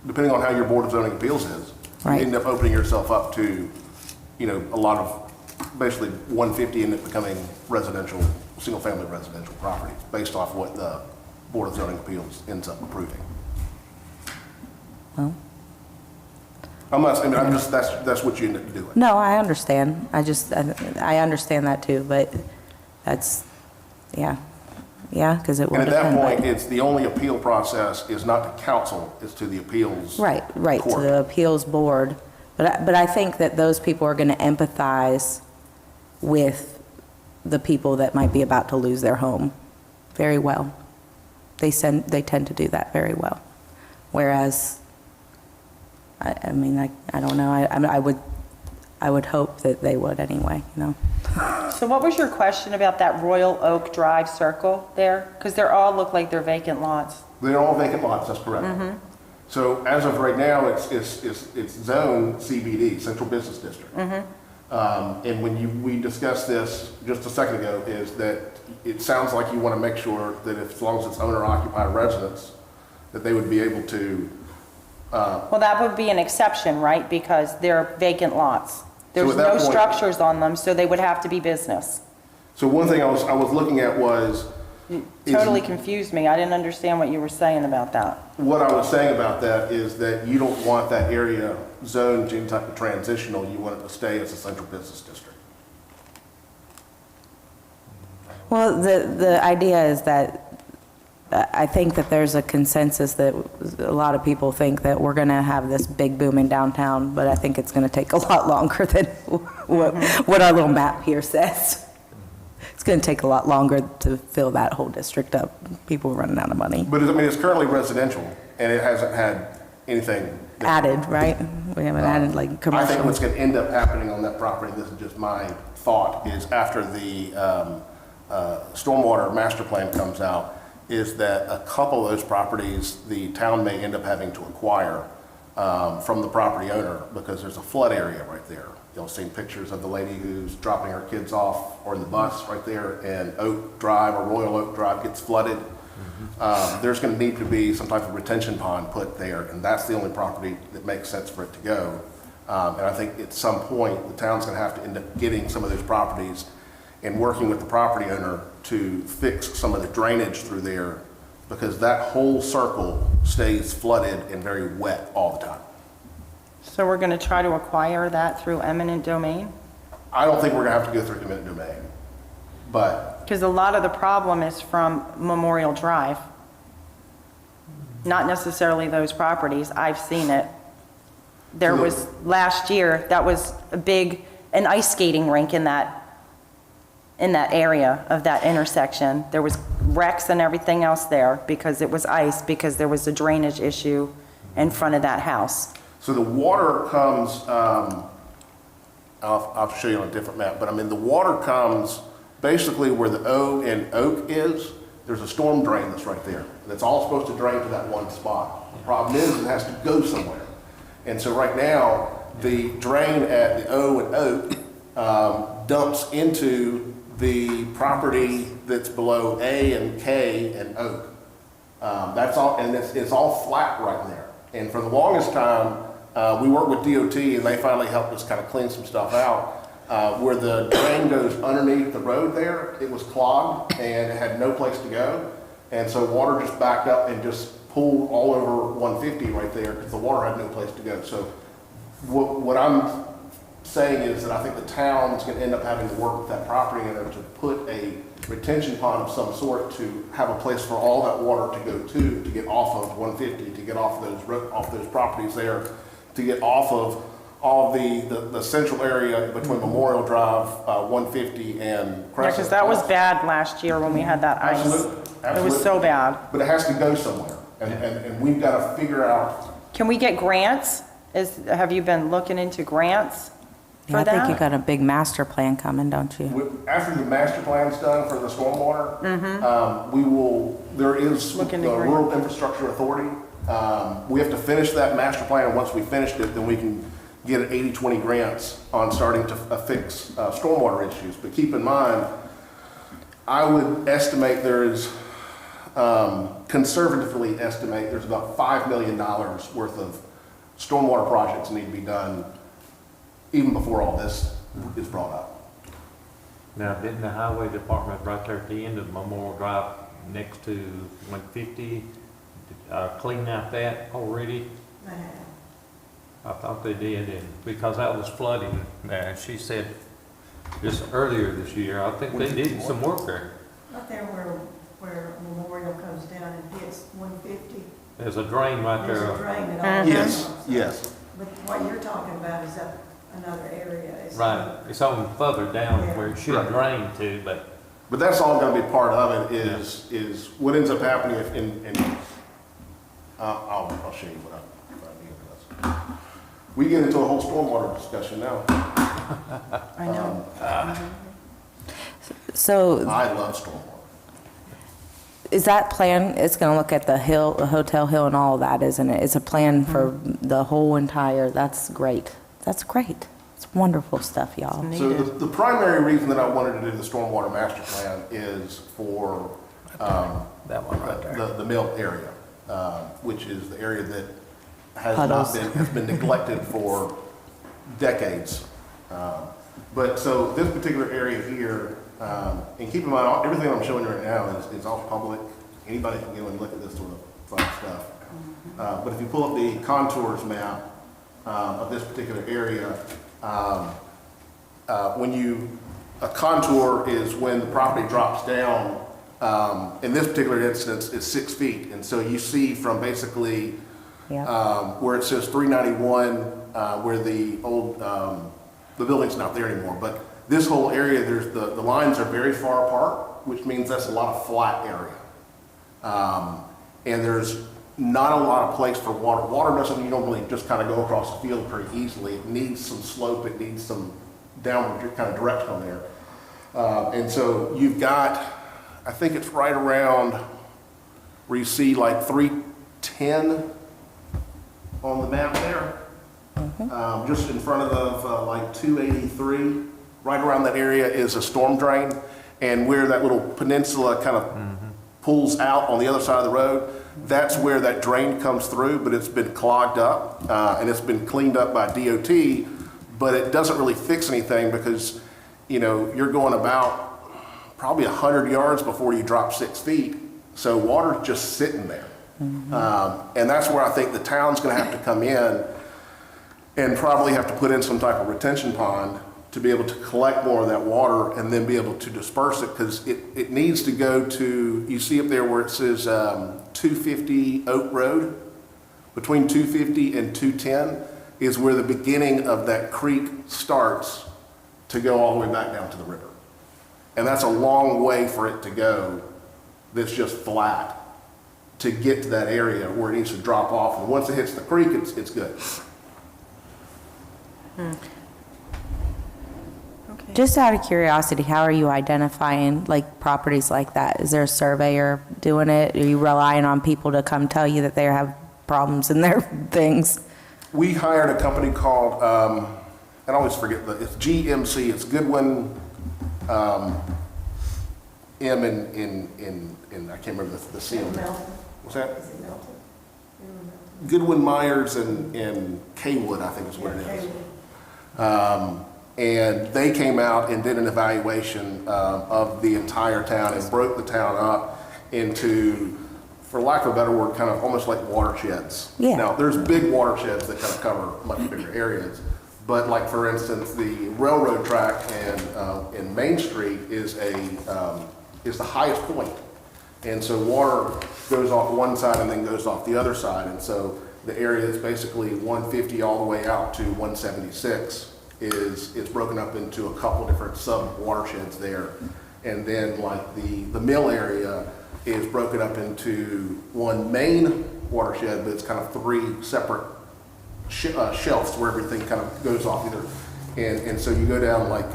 depending on how your Board of Zoning Appeals is. Right. You end up opening yourself up to, a lot of, basically 150 end up becoming residential, single-family residential properties based off what the Board of Zoning Appeals ends up approving. Well, I'm just, that's what you end up doing. no, I understand. I understand that too, but that's, yeah, because it will And at that depend. point, it's the only appeal process is not to council, it's to the appeals. Right, to court. the appeals board. But I think that those people are going to empathize with the people that might be about to lose their home very well. They tend to do that very well. Whereas I mean, I don't know. I would hope that they would anyway, you know? So what was your question about that Royal Oak Drive circle there? Because they all look like they're vacant lots. They're all vacant lots, that's correct. So as of right now, it's zone CBD, Central Business District. And when we discussed this just a second ago, is that it sounds like you want to make sure that as long as it's owner-occupied residence, that they would be able to, Well, that would be an exception, right? Because they're vacant lots. There's at that no point- structures on them, so they would have to be business. so one thing I was looking at was. is- Totally confused me. I didn't understand what you were saying about that. What I was saying about that is that you don't want that area zoned to any type of transitional, you want it to stay as a central business district. Well, the idea is that I think that there's a consensus that a lot of people think that we're going to have this big boom in downtown, but I think it's going to take a lot longer than what our little map here says. It's going to take a lot longer to fill that whole district up. People are running out of money. But I mean, it's currently residential, and it hasn't had anything. Added, right? We haven't added like I think commercial. what's going to end up happening on that property, this is just my thought, is after the stormwater master plan comes out, is that a couple of those properties, the town may end up having to acquire from the property owner, because there's a flood area right there. You'll see pictures of the lady who's dropping her kids off or in the bus right there, and Oak Drive or Royal Oak Drive gets flooded. There's going to need to be some type of retention pond put there, and that's the only property that makes sense for it to go. And I think at some point, the town's going to have to end up getting some of those properties and working with the property owner to fix some of the drainage through there, because that whole circle stays flooded and very wet all the time. So we're going to try to acquire that through eminent domain? I don't think we're going to have to go through eminent domain, but Because a lot of the problem is from Memorial Drive. Not necessarily those properties. I've seen it. There was, last year, that was an ice skating rink in that area of that intersection. There was wrecks and everything else there because it was ice, because there was a drainage issue in front of that house. so the water comes, I'll show you on a different map, but I mean, the water comes basically where the O in Oak is. There's a storm drain that's right there. That's all supposed to drain to that one spot. The problem is it has to go somewhere. And so right now, the drain at the O and Oak dumps into the property that's below A and K and Oak. That's all, and it's all flat right there. And for the longest time, we worked with DOT, and they finally helped us kind of clean some stuff out. Where the drain goes underneath the road there, it was clogged and it had no place to go. And so water just backed up and just pooled all over 150 right there, because the water had no place to go. So what I'm saying is that I think the town's going to end up having to work with that property owner to put a retention pond of some sort to have a place for all that water to go to get off of 150, to get off those properties there, to get off of all the central area between Memorial Drive, 150 and Crescent. Yeah, because that was bad last year when we had that ice. Absolutely. It was so bad. But it has to go somewhere, and we've got to figure out. Can we get grants? Have you been looking into grants Yeah, for I think you that? got a big master plan coming, don't you? After the master plan's done for the stormwater, there is the Look into grant. Rural Infrastructure Authority. We have to finish that master plan, and once we finished it, then we can get an 80-20 grants on starting to fix stormwater issues. But keep in mind, I would estimate conservatively estimate there's about $5 million worth of stormwater projects need to be done even before all this is brought up. Now, didn't the highway department right there at the end of Memorial Drive next to 150, clean out that already? They have. I thought they did, and because that was flooding, she said just earlier this year, I think they did some work there. Right there where Memorial comes down and hits 150. There's a drain right There's a there. drain that all Yes, comes. yes. But what you're talking about is up another area. It's Right, it's on further down where it should Right. drain to, but But that's all gonna be part of it, is what ends up happening if I'll show you what I We get into a whole stormwater discussion now. I know. So I love stormwater. is that plan, it's going to look at the hill, the Hotel Hill and all of that, isn't it? It's a plan for the whole entire, that's great. That's great. It's wonderful stuff, y'all. So the primary reason that I wanted to do the stormwater master plan is for That one right there. the mill area, which is the area that has Puddles. has been neglected for decades. But so this particular area here, and keep in mind, everything I'm showing you right now is all public. Anybody can go and look at this sort of fun stuff. But if you pull up the contours map of this particular area, a contour is when the property drops down. In this particular instance, it's 6 feet. And so you see from basically where it says 391, where the old, the building's not there anymore. But this whole area, there's the lines are very far apart, which means that's a lot of flat area. And there's not a lot of place for water. Water doesn't, you don't really just kind of go across the field pretty easily. It needs some slope, it needs some downward kind of direction on there. And so you've got, I think it's right around where you see like 310 on the map there. Just in front of like 283, right around that area is a storm drain. And where that little peninsula kind of pulls out on the other side of the road, that's where that drain comes through, but it's been clogged up and it's been cleaned up by DOT, but it doesn't really fix anything because, you know, you're going about probably 100 yards before you drop 6 feet. So water's just sitting there. And that's where I think the town's gonna have to come in and probably have to put in some type of retention pond to be able to collect more of that water and then be able to disperse it, because it needs to go to, you see up there where it says 250 Oak Road, between 250 and 210 is where the beginning of that creek starts to go all the way back down to the river. And that's a long way for it to go that's just flat to get to that area where it needs to drop off. And once it hits the creek, it's good. Just out of curiosity, how are you identifying like properties like that? Is there a surveyor doing it? Are you relying on people to come tell you that they have problems in their things? We hired a company called, I always forget, it's GMC, it's Goodwin, M in I can't remember the C on that. What's that? Is it Melton? Goodwin Myers and Kaywood, I think is what it is. And they came out and did an evaluation of the entire town and broke the town up into, for lack of a better word, kind of almost like watersheds. Yeah. Now, there's big watersheds that kind of cover much bigger areas. But like, for instance, the railroad track in Main Street is the highest point. And so water goes off one side and then goes off the other side. And so the area that's basically 150 all the way out to 176 is broken up into a couple different sub watersheds there. And then like the mill area is broken up into one main watershed, but it's kind of three separate shelves where everything kind of goes off either. And so you go down like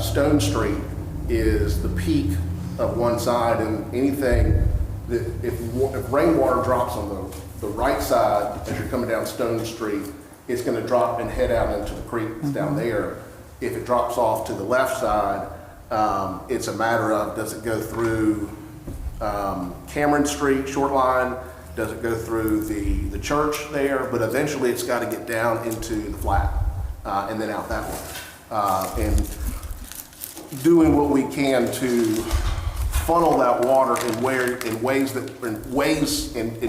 Stone Street is the peak of one side, and anything that if rainwater drops on the right side as you're coming down Stone Street, it's going to drop and head out into the creek that's down there. If it drops off to the left side, it's a matter of, does it go through Cameron Street, short line? Does it go through the church there? But eventually it's got to get down into the flat and then out that way. And doing what we can to funnel that water in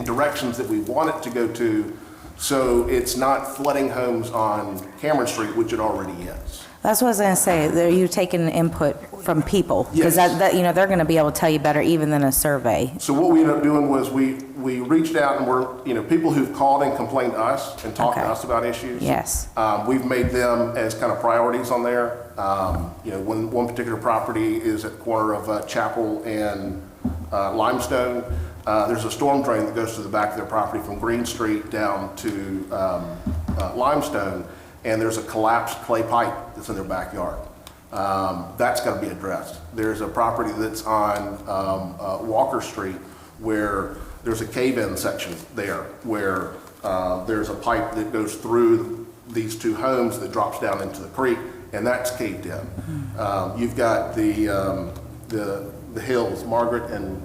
directions that we want it to go to, so it's not flooding homes on Cameron Street, which it already is. That's what I was going to say. Are you taking input from people? Because Yes. that, you know, they're going to be able to tell you better even than a survey. So what we ended up doing was we reached out and people who've called and complained to us and talked to Okay. us about issues. Yes. We've made them as kind of priorities on there. One particular property is at the corner of Chapel and Limestone. There's a storm drain that goes to the back of their property from Green Street down to limestone, and there's a collapsed clay pipe that's in their backyard. That's got to be addressed. There's a property that's on Walker Street where there's a cave-in section there where there's a pipe that goes through these two homes that drops down into the creek, and that's caved in. You've got the Hills, Margaret and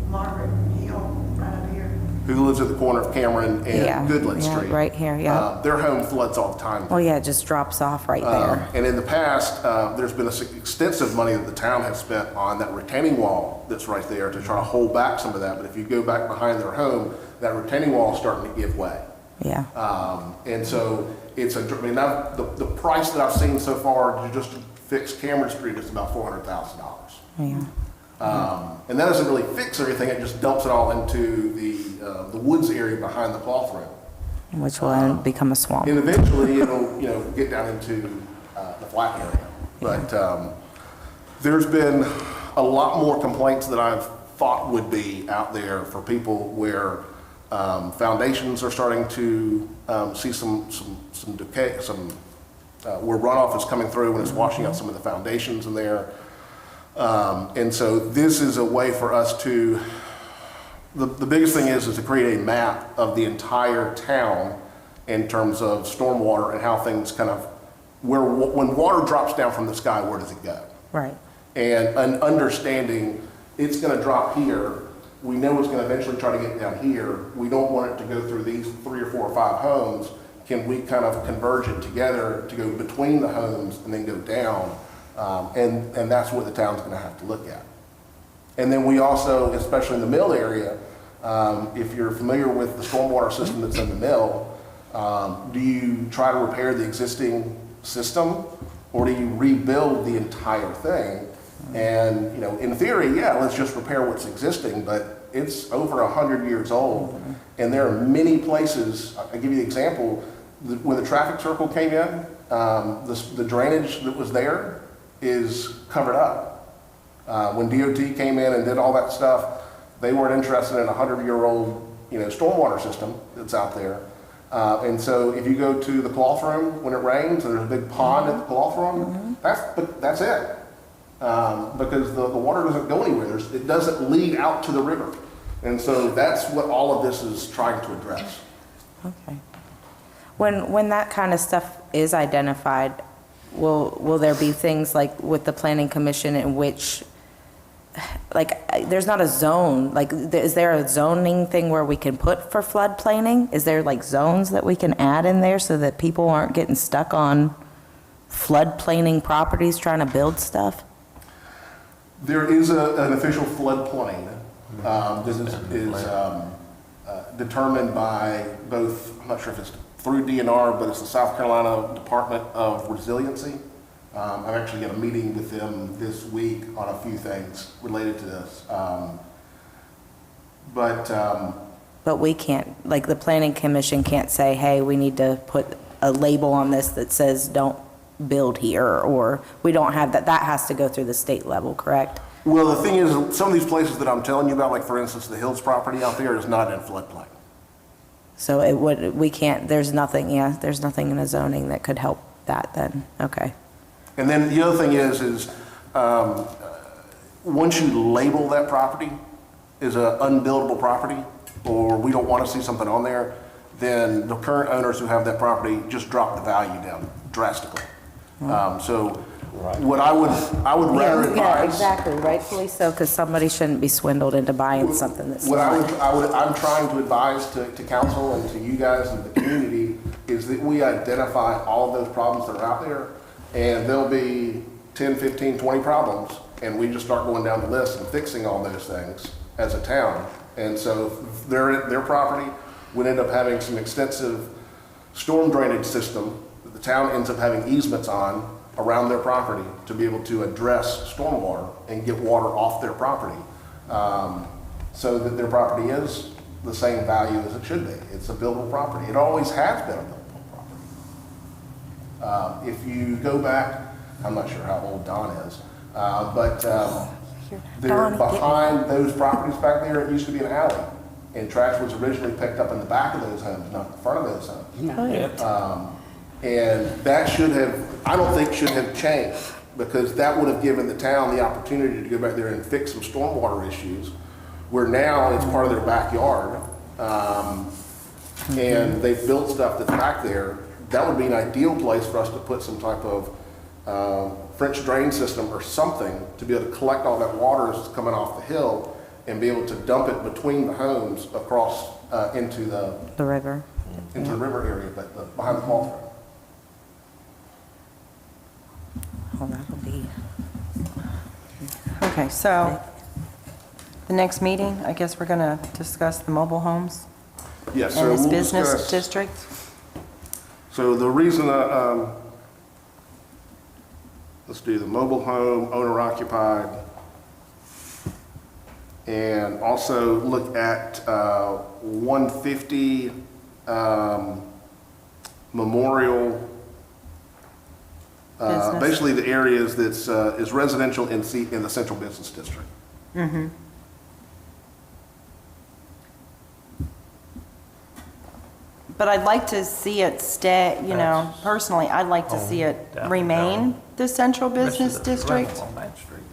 Margaret Hill, right up here. who lives at the corner of Cameron Yeah, and Goodland yeah, Street. right here, yeah. Their home floods all the time. Well, yeah, it just drops off right there. And in the past, there's been extensive money that the town has spent on that retaining wall that's right there to try to hold back some of that. But if you go back behind their home, that retaining wall is starting to give way. Yeah, And so it's the price that I've seen so far to just fix Cameron Street is about $400,000. yeah. And that doesn't really fix everything, it just dumps it all into the woods area behind the cloth room. Which will then become a swamp. And eventually it'll, get down into the flat area. But there's been a lot more complaints that I've thought would be out there for people where foundations are starting to see some decay, where runoff is coming through and it's washing out some of the foundations in there. And so this is a way for us to, the biggest thing is to create a map of the entire town in terms of stormwater and how things kind of, when water drops down from the sky, where does it go? Right. And an understanding, it's gonna drop here, we know it's gonna eventually try to get down here, we don't want it to go through these 3 or 4 or 5 homes, can we kind of converge it together to go between the homes and then go down? And that's what the town's gonna have to look at. And then we also, especially in the mill area, if you're familiar with the stormwater system that's in the mill, do you try to repair the existing system or do you rebuild the entire thing? And, in theory, yeah, let's just repair what's existing, but it's over 100 years old. And there are many places, I'll give you the example, when the traffic circle came in, the drainage that was there is covered up. When DOT came in and did all that stuff, they weren't interested in a 100-year-old, stormwater system that's out there. And so if you go to the cloth room when it rains, and there's a big pond at the cloth room, that's it. Because the water doesn't go anywhere. It doesn't lead out to the river. And so that's what all of this is trying to address. Okay. When that kind of stuff is identified, will there be things like with the planning commission in which, there's not a zone, is there a zoning thing where we can put for floodplainin? Is there zones that we can add in there so that people aren't getting stuck on floodplaining properties trying to build stuff? There is an official floodplain. This is determined by both, I'm not sure if it's through DNR, but it's the South Carolina Department of Resiliency. I've actually got a meeting with them this week on a few things related to this. But we can't, the planning commission can't say, hey, we need to put a label on this that says don't build here, or we don't have that. That has to go through the state level, correct? Well, the thing is, some of these places that I'm telling you about, like for instance, the Hills property out there is not in floodplain. So we can't, there's nothing in the zoning that could help that then, okay. And then the other thing is once you label that property as an unbuildable property, or we don't want to see something on there, then the current owners who have that property just drop the value down drastically. So what I would rather advise. Yeah, exactly, rightfully so, because somebody shouldn't be swindled into buying something that's What not. I'm trying to advise to council and to you guys and the community is that we identify all of those problems that are out there, and there'll be 10, 15, 20 problems, and we just start going down the list and fixing all those things as a town. And so their property would end up having some extensive storm drainage system that the town ends up having easements on around their property to be able to address stormwater and get water off their property, so that their property is the same value as it should be. It's a buildable property. It always has been a buildable property. If you go back, I'm not sure how old Don is, but there, behind those properties back there, it used to be an alley. And trash was originally picked up in the back of those homes, not the front of those homes. And that should have, I don't think should have changed, because that would have given the town the opportunity to go back there and fix some stormwater issues, where now it's part of their backyard. And they've built stuff that's back there. That would be an ideal place for us to put some type of French drain system or something to be able to collect all that water that's coming off the hill and be able to dump it between the homes across into the river. river area, but behind the ball field. Oh, that'll be, Okay, so the next meeting, I guess we're going to discuss the mobile homes Yes, and so this we'll business discuss. district. So the reason, let's do the mobile home, owner occupied, and also look at 150 Memorial, Business. basically the areas that's is residential in the central business district. But I'd like to see it stay, you know, personally, I'd like to see it down- remain the central business Rest of the district, rental on Main Street.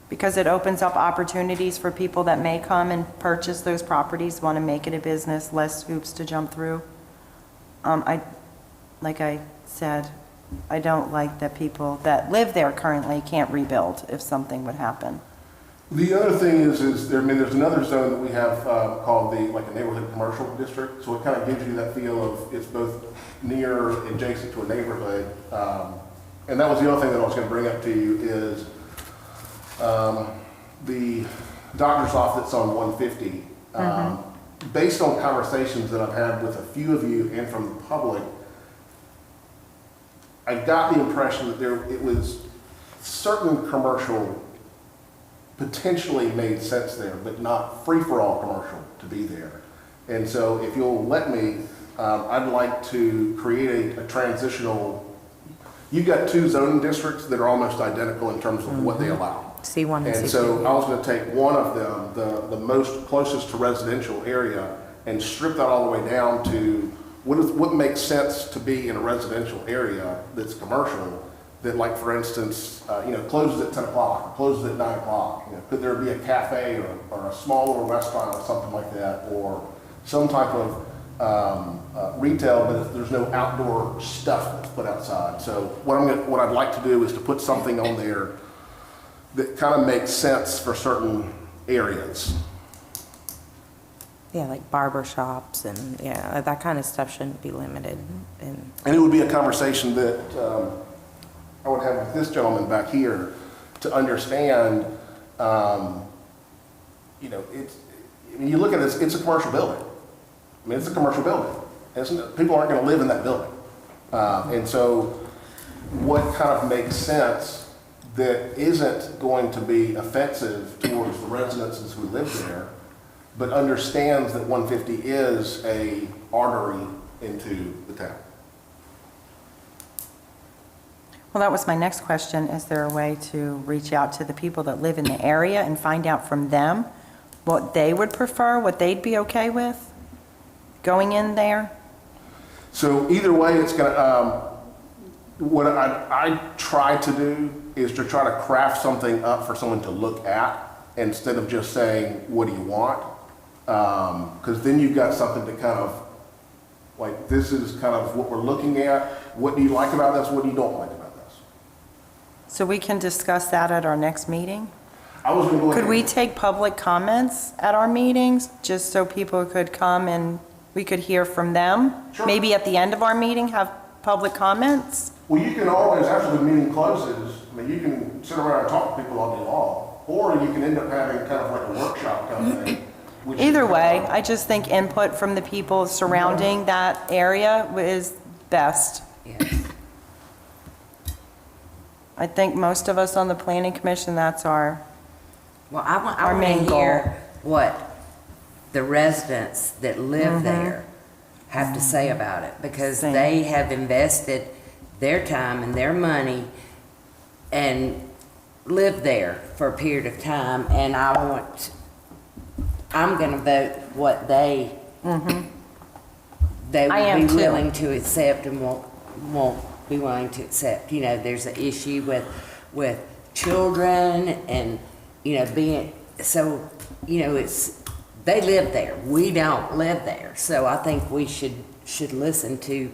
because it opens up opportunities for people that may come and purchase those properties, want to make it a business, less hoops to jump through. Like I said, I don't like that people that live there currently can't rebuild if something would happen. The other thing is there's another zone that we have called like a neighborhood commercial district. So it kind of gives you that feel of it's both near, adjacent to a neighborhood. And that was the other thing that I was going to bring up to you is the doctor's office on 150. Based on conversations that I've had with a few of you and from the public, I got the impression that it was certain commercial potentially made sense there, but not free-for-all commercial to be there. And so if you'll let me, I'd like to create a transitional, you've got two zoning districts that are almost identical in terms of what they allow. C1 and And C2. so I was going to take one of them, the most closest to residential area, and strip that all the way down to what makes sense to be in a residential area that's commercial, that, like, for instance, closes at 10 o'clock, or closes at 9 o'clock. Could there be a cafe or a small little restaurant or something like that, or some type of retail, but there's no outdoor stuff that's put outside. So what I'd like to do is to put something on there that kind of makes sense for certain areas. Yeah, like barber shops and, yeah, that kind of stuff shouldn't be limited. And And it would be a conversation that I would have with this gentleman back here to understand, you look at this, it's a commercial building. I mean, it's a commercial building, isn't it? People aren't going to live in that building. And so what kind of makes sense that isn't going to be offensive towards the residents who live there, but understands that 150 is a artery into the town. Well, that was my next question. Is there a way to reach out to the people that live in the area and find out from them what they would prefer, what they'd be okay with going in there? So either way, it's gonna, what I try to do is to try to craft something up for someone to look at instead of just saying, what do you want? Because then you've got something to kind of, like, this is kind of what we're looking at. What do you like about this? What do you don't like about this? So we can discuss that at our next meeting? I was gonna go ahead. Could we take public comments at our meetings, just so people could come and we could hear from them? Sure. Maybe at the end of our meeting, have public comments? Well, you can always, after the meeting closes, I mean, you can sit around and talk to people all day long, or you can end up having kind of like a workshop kind of thing. which is Either kind of way, like- I just think input from the people surrounding that area is best. Yes. I think most of us on the planning commission, that's our, Well, I Our want main to hear what the residents that live there have to say about it, because Same. they have invested their time and their money and lived there for a period of time, and I want I'm gonna vote what they I am would be too. willing to accept and won't be willing to accept. You know, there's an issue with children and, you know, being, so, you know, they live there. We don't live there. So I think we should listen to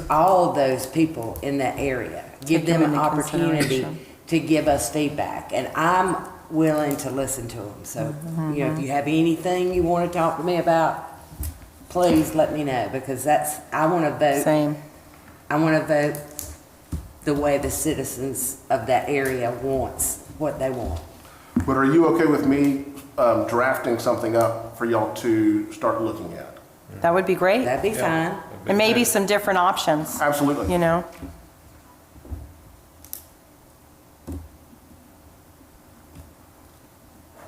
all those people in that area. Give Take them them an into opportunity consideration. to give us feedback. And I'm willing to listen to them. So, you know, if you have anything you want to talk to me about, please let me know, because I want to vote. Same. I want to vote the way the citizens of that area wants what they want. But are you okay with me drafting something up for y'all to start looking at? That would be great. That'd be fine. And maybe some different options, Absolutely. you know?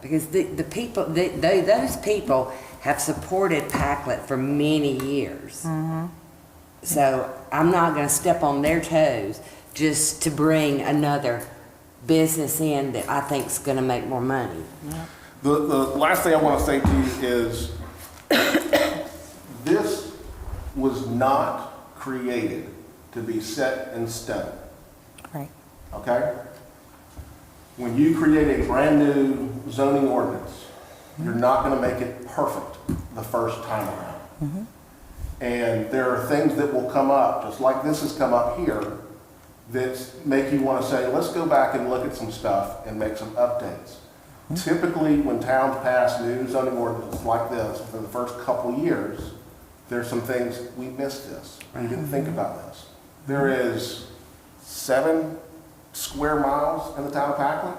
Because the people, those people have supported Packlet for many years. So I'm not gonna step on their toes just to bring another business in that I think's gonna make more money. The last thing I want to say to you is, this was not created to be set in stone, Right. okay? When you create a brand-new zoning ordinance, you're not going to make it perfect the first time around. And there are things that will come up, just like this has come up here, that make you want to say, let's go back and look at some stuff and make some updates. Typically, when towns pass new zoning ordinances like this, for the first couple years, there's some things, we missed this, we didn't think about this. There is 7 square miles in the town of Packlet.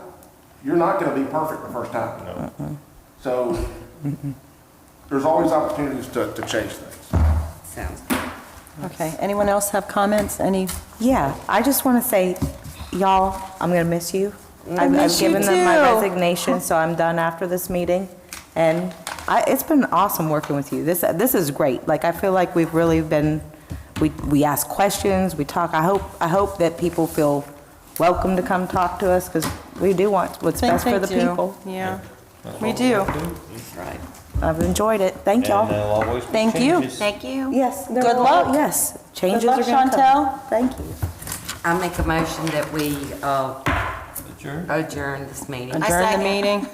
You're not going to be perfect the first time. No. So there's always opportunities to change things. Sounds good. Okay, anyone else have comments? Any? Yeah, I just want to say, y'all, I'm going to miss you. I've miss you given them my too. resignation, so I'm done after this meeting. And it's been awesome working with you. This is great. Like, I feel like we've really been, we ask questions, we talk. I hope that people feel welcome to come talk to us, because we do want what's best for the people. Yeah, we do. That's right. I've enjoyed it. Thank y'all. And there'll always be Thank you. changes. Thank you. Yes. Good luck. Yes. Changes luck, are going to come. Chantel. Thank you. I make a motion that we Adjourn. adjourn this meeting. Adjourn the second. meeting.